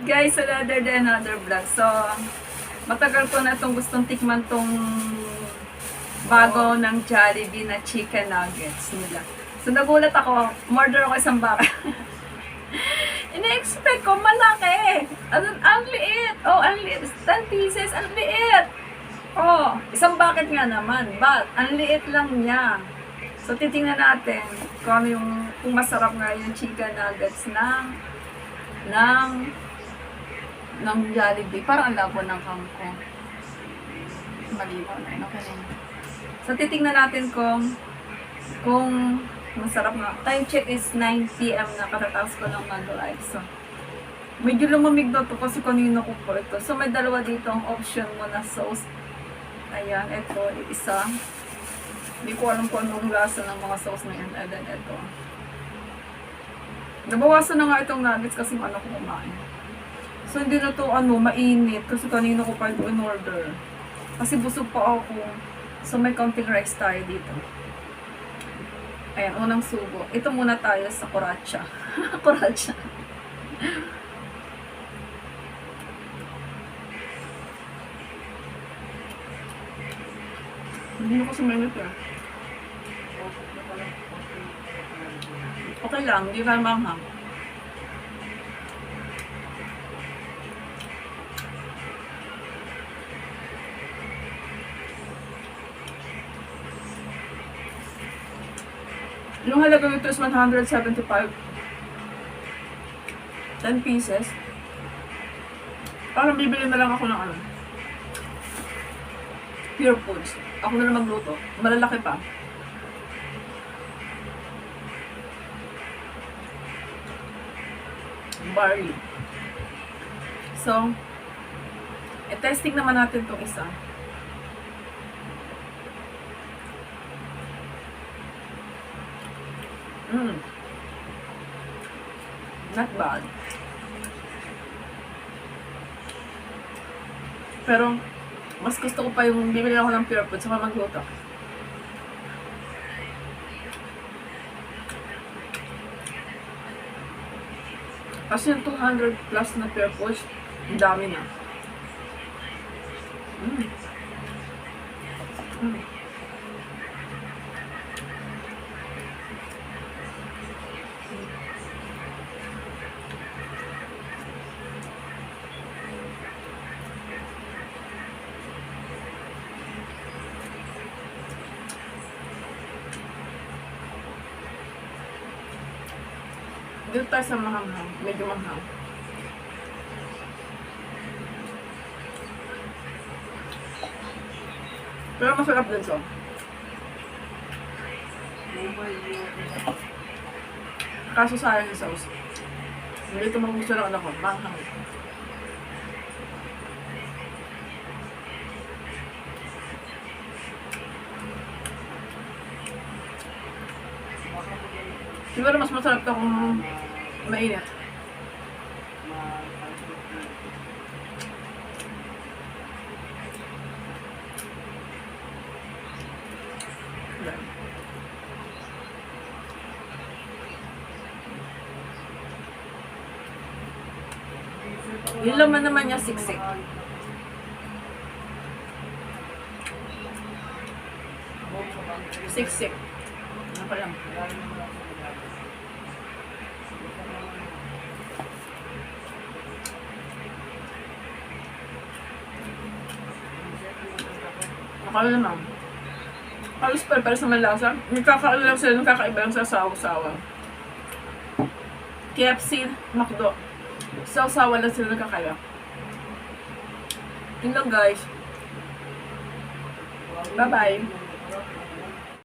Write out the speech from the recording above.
guys, another day, another vlog. So, matagal ko na itong gustong tikman tong bago ng Jollibee na chicken nuggets nila. So, nagulat ako. Order ako isang baka. Ina-expect ko, malaki. Ang liit. Oh, ang liit. 10 pieces, ang liit. Oh, isang bucket nga naman. But, ang liit lang niya. So, titingnan natin kung ano kung masarap nga yung chicken nuggets ng Jollibee. Parang ang labo ng kangkong. Malibo na yun. Okay. So, titingnan natin kung masarap nga. Time check is 9 p.m. na katatapos ko ng mag-live. So, medyo lumamig na ito kasi kanina ko po ito. So, may dalawa dito ang option mo na sauce. Ayan, ito, isa. Hindi ko alam kung anong lasa ng mga sauce na yan. And then, ito. Nabawasan na nga itong nuggets kasi ano ko kumain. So, hindi na ito, mainit. Kasi kanina ko pa ito in-order. Kasi busog pa ako. So, may counting rice tayo dito. Ayan, unang subo. Ito muna tayo sa Kuracha. Kuracha. Hindi na ko suminit eh. Okay lang, hindi na manghang. Yung halaga nito is 175. 10 pieces. Parang bibili na lang ako ng Pure Foods. Ako na lang magluto. Malalaki pa. Barley. So, testing naman natin itong isa. Not bad. Pero, mas gusto ko pa yung bibili ako ng Pure Foods saka magluto. Kasi yung 200 plus na Pure Foods, ang dami na. Dito tayo sa mahanghang. Medyo mahanghang. Pero masarap din so. Kaso sayang yung sauce. Hindi ito magugusto lang ako. Mahanghang. Siguro mas masarap ito kung mainit. Yung laman naman niya siksik. Siksik. Ano pa lang. Akala naman. Halos para sa malasa. Nagkakaala lang sila, nagkakaiba lang sa sawa-sawa. KFC, McDo. Sawa-sawa lang sila nagkakaiba. Yun lang guys. Bye-bye.